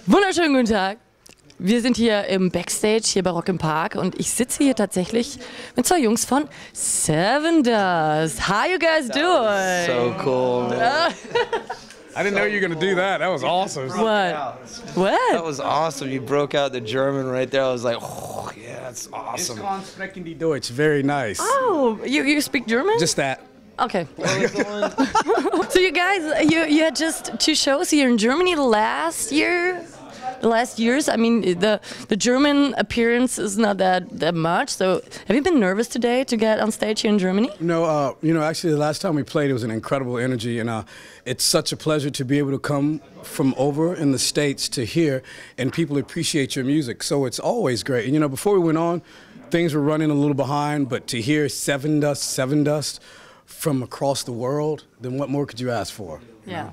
Wunderschönen guten Tag. Wir sind hier im Backstage, hier bei Rock im Park, und ich sitze hier tatsächlich mit zwei Jungs von Sevendust. How you guys doing? So cool, man. I didn't know you were going to do that. That was awesome. What? What? That was awesome. You broke out the German right there. I was like, oh, yeah, that's awesome. Sprechen die Deutsch. Very nice. Oh, you speak German? Just that. Okay. So you guys, you had just 2 shows here in Germany last year. The last years, I mean, the German appearance is not that much. So, have you been nervous today to get on stage here in Germany? No, actually, the last time we played, it was an incredible energy, and it's such a pleasure to be able to come from over in the States to here, and people appreciate your music. So it's always great. And before we went on, things were running a little behind, but to hear Sevendust from across the world, then what more could you ask for? Yeah.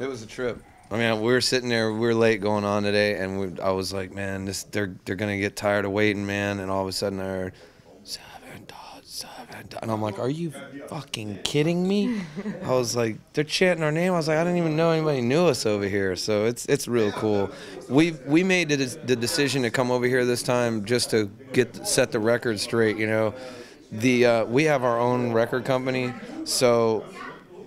It was a trip. I mean, we were sitting there, we were late going on today, and I was like, man, they're gonna get tired of waiting, man. And all of a sudden, I heard Sevendust, and I'm like, are you fucking kidding me? I was like, they're chanting our name. I was like, I didn't even know anybody knew us over here. So it's real cool. We made the decision to come over here this time just to set the record straight. We have our own record company, so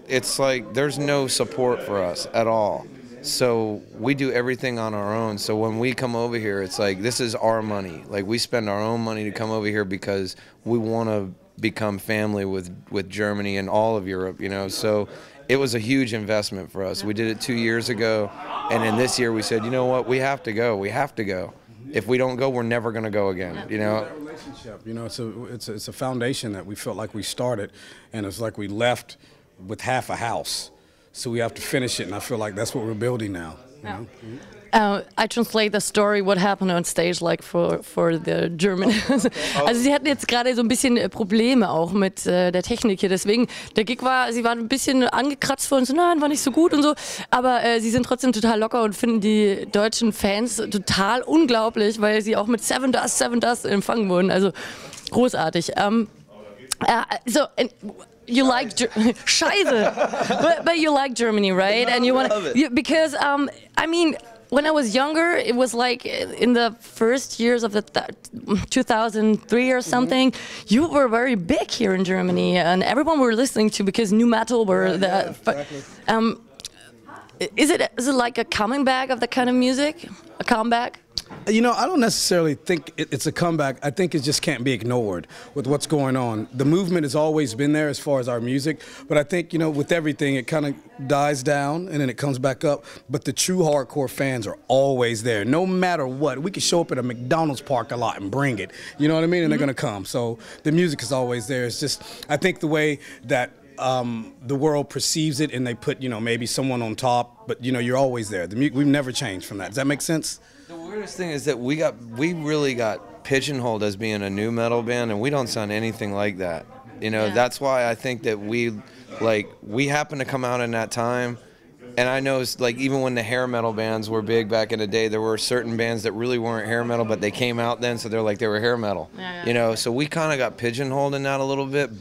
it's like there's no support for us at all. So we do everything on our own. So when we come over here, it's like this is our money. Like we spend our own money to come over here because we want to become family with Germany and all of Europe, So it was a huge investment for us. We did it 2 years ago, and then this year we said, you know what, we have to go. We have to go. If we don't go, we're never going to go again, Relationship, it's a foundation that we felt like we started, and it's like we left with half a house. So we have to finish it, and I feel like that's what we're building now. I translate the story, what happened on stage, like for the German. Also sie hatten jetzt gerade so ein bisschen Probleme auch mit der Technik hier, deswegen, der Gig sie waren ein bisschen angekratzt worden, so nein, war nicht so gut und so, aber sie sind trotzdem total locker und finden die deutschen Fans total unglaublich, weil sie auch mit Sevendust empfangen wurden, also großartig. You like Scheiße, but you like Germany, right? And you want because I mean, when I was younger, it was like in the first years of the 2003 or something. You were very big here in Germany, and everyone were listening to because new metal were the. Is it like a coming back of that kind of music? A comeback? I don't necessarily think it's a comeback. I think it just can't be ignored with what's going on. The movement has always been there as far as our music, but I think, with everything, it kind of dies down and then it comes back up. But the true hardcore fans are always there, no matter what. We could show up at a McDonald's parking lot and bring it, you know what I mean? And they're going to come. So the music is always there. It's just, I think the way that the world perceives it and they put, maybe someone on top, but, you're always there. We've never changed from that. Does that make sense? The weirdest thing is that we really got pigeonholed as being a new metal band, and we don't sound anything like that. That's why I think that we happened to come out in that time. And I know, even when the hair metal bands were big back in the day, there were certain bands that really weren't hair metal, but they came out then, so they were hair metal. Yeah. So we kind of got pigeonholed in that a little bit,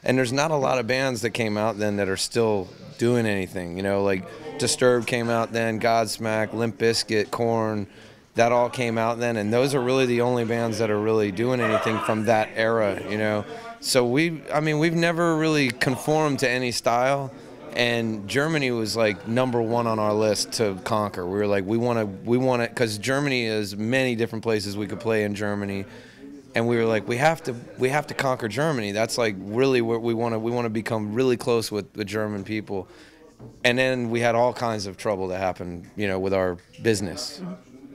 and there's not a lot of bands that came out then that are still doing anything. Like Disturbed came out then, Godsmack, Limp Bizkit, Korn, that all came out then, and those are really the only bands that are really doing anything from that era. So we've never really conformed to any style. And Germany was like #1 on our list to conquer. We were like, we want it, because Germany is many different places we could play in Germany, and we were like, we have to conquer Germany. That's like really what we want to become really close with the German people. And then we had all kinds of trouble that happened, with our business,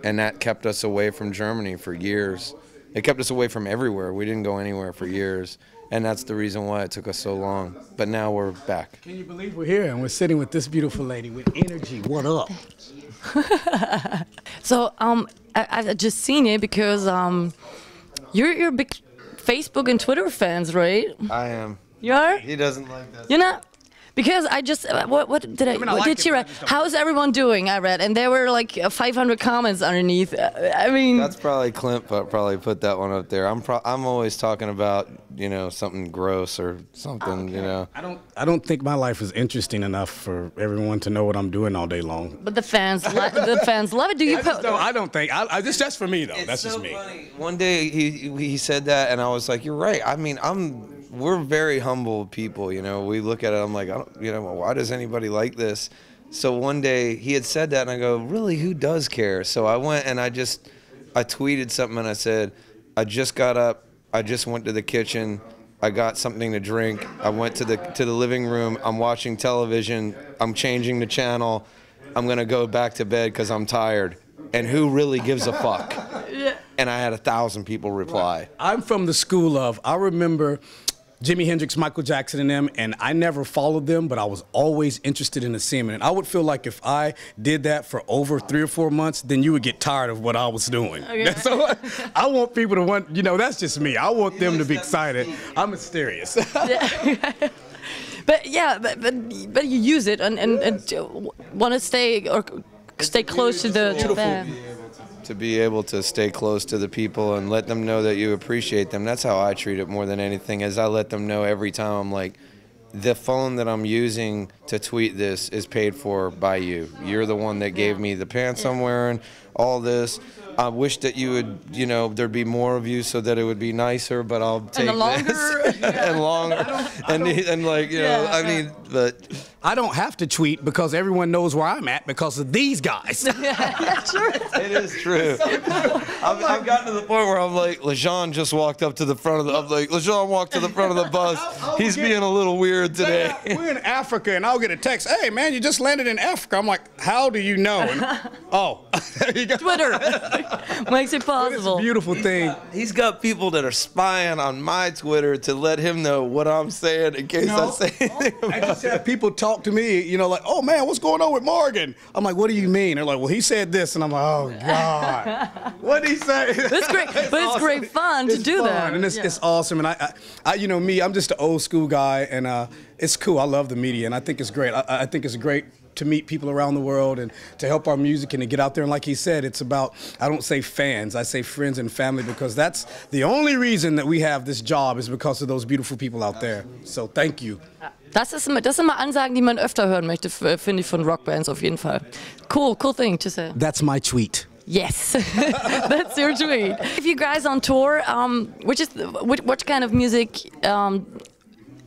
and that kept us away from Germany for years. It kept us away from everywhere. We didn't go anywhere for years. And that's the reason why it took us so long. But now we're back. Can you believe we're here and we're sitting with this beautiful lady with energy? What up? So I've just seen it because you're big Facebook and Twitter fans, right? I am. You are? He doesn't like that. You're not? Because I just what did I? What did she write? How's everyone doing? I read, and there were like 500 comments underneath. I mean, that's probably Clint probably put that one up there. I'm always talking about something gross or something. Okay. I don't think my life is interesting enough for everyone to know what I'm doing all day long. But the fans love it. Do you? I don't think. That's for me though. That's so just me. Funny. One day he said that, and I was like, you're right. I mean, we're very humble people. We look at it. I'm like, why does anybody like this? So one day he had said that, and I go, really, who does care? So I went and I tweeted something, and I said, I just got up. I just went to the kitchen. I got something to drink. I went to the living room. I'm watching television. I'm changing the channel. I'm gonna go back to bed because I'm tired. And who really gives a fuck? And I had 1,000 people reply. I'm from the school of, I remember Jimi Hendrix, Michael Jackson, and them, and I never followed them, but I was always interested in the scene. And I would feel like if I did that for over 3 or 4 months, then you would get tired of what I was doing. Okay. So I want people to want, that's just me. I want them to be excited. I'm mysterious. But you use it and want to stay close to the band. To be able to stay close to the people and let them know that you appreciate them. That's how I treat it more than anything, is I let them know every time. I'm like, the phone that I'm using to tweet this is paid for by you. You're the one that gave me the pants I'm wearing, all this. I wish that you would, there'd be more of you so that it would be nicer, but I'll take this. And longer. And like, I mean, but I don't have to tweet because everyone knows where I'm at because of these guys. Yeah, sure. It is true. I've gotten to the point where I'm like, LeJean just walked up to the front of the, I'm like, LeJean walked to the front of the bus. He's being a little weird today. We're in Africa and I'll get a text, hey man, you just landed in Africa. I'm like, how do you know? And, oh, there you go. Twitter. Makes it possible. It's a beautiful thing. He's got people that are spying on my Twitter to let him know what I'm saying in case I say anything about I just had people talk to me, like, oh man, what's going on with Morgan? I'm like, what do you mean? They're like, well, he said this, and I'm like, oh God, what did he say? It's great, but it's great fun to do that, and it's awesome. And I me, I'm just an old school guy, and it's cool. I love the media, and I think it's great. I think it's great to meet people around the world and to help our music and to get out there. And like he said, it's about, I don't say fans, I say friends and family, because that's the only reason that we have this job is because of those beautiful people out there. So thank you. Das sind immer Ansagen, die man öfter hören möchte, finde ich, von Rockbands auf jeden Fall. Cool thing to say. That's my tweet. Yes, that's your tweet. If you guys on tour, what kind of music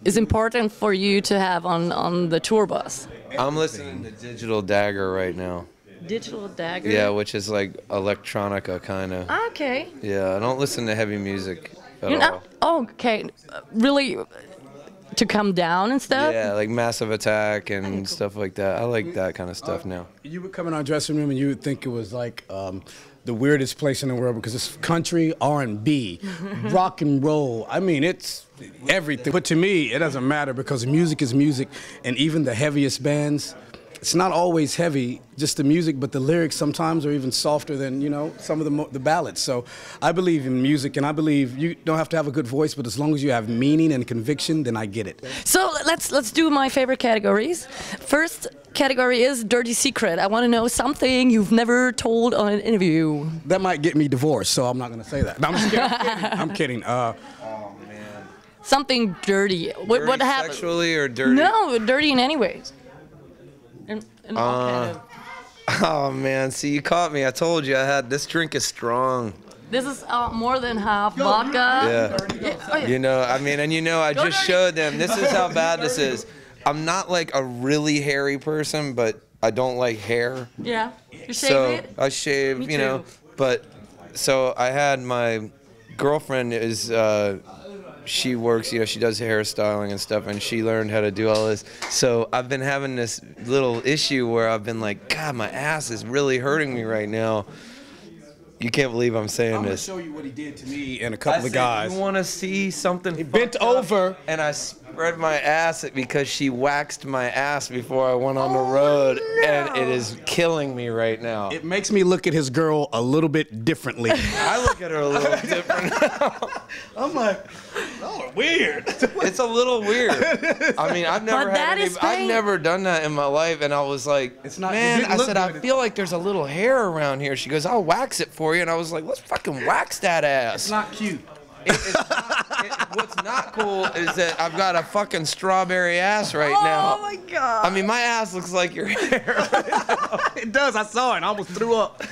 is important for you to have on the tour bus? I'm listening to Digital Dagger right now. Digital Dagger? Yeah, which is like electronica kind of. Okay. Yeah, I don't listen to heavy music at all. Oh, okay. Really, to come down and stuff? Yeah, like Massive Attack and stuff like that. I like that kind of stuff now. You would come in our dressing room and you would think it was like the weirdest place in the world because it's country, R&B, rock and roll. I mean, it's everything. But to me, it doesn't matter because music is music, and even the heaviest bands, it's not always heavy, just the music, but the lyrics sometimes are even softer than, some of the ballads. So I believe in music, and I believe you don't have to have a good voice, but as long as you have meaning and conviction, then I get it. So let's do my favorite categories. First category is Dirty Secret. I want to know something you've never told on an interview. That might get me divorced, so I'm not going to say that. No, I'm just kidding. I'm kidding. Oh, man. Something dirty. What happened? Sexually or dirty? No, dirty in any way. In all kind of... Oh man, see, you caught me. I told you this drink is strong. This is more than half vodka. Yeah. Oh, yeah. I just showed them. This is how bad this is. I'm not like a really hairy person, but I don't like hair. Yeah. You shave it? I shave, Me too. But so I had my girlfriend she works, she does hairstyling and stuff, and she learned how to do all this. So I've been having this little issue where I've been like, God, my ass is really hurting me right now. You can't believe I'm saying this. I'm going to show you what he did to me and a couple of guys. You want to see something? He bent over. And I spread my ass because she waxed my ass before I went on the road. No. And it is killing me right now. It makes me look at his girl a little bit differently. I look at her a little different now. I'm like... Weird. It's a little weird. I mean, I've never done that in my life, and I was like, It's not- man, it I didn't said, look I good. feel like there's a little hair around here. She goes, I'll wax it for you, and I was like, let's fucking wax that ass. It's not cute. What's not cool is that I've got a fucking strawberry ass right now. Oh my god. I mean, my ass looks like your hair. It does. I saw it. And I almost threw up.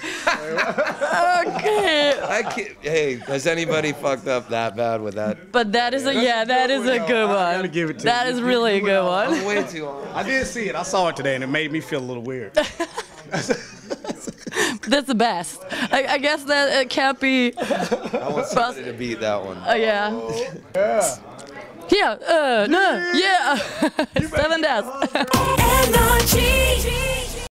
Okay. Hey, has anybody fucked up that bad with that? But that is a that is a good I gotta one. give it to That you. is really a good one. Way too long. I did see it. I saw it today, and it made me feel a little weird. That's the best. I guess that it can't be. I want somebody to beat that one. Yeah. Yeah. No. Yeah. Sevendust. Energy.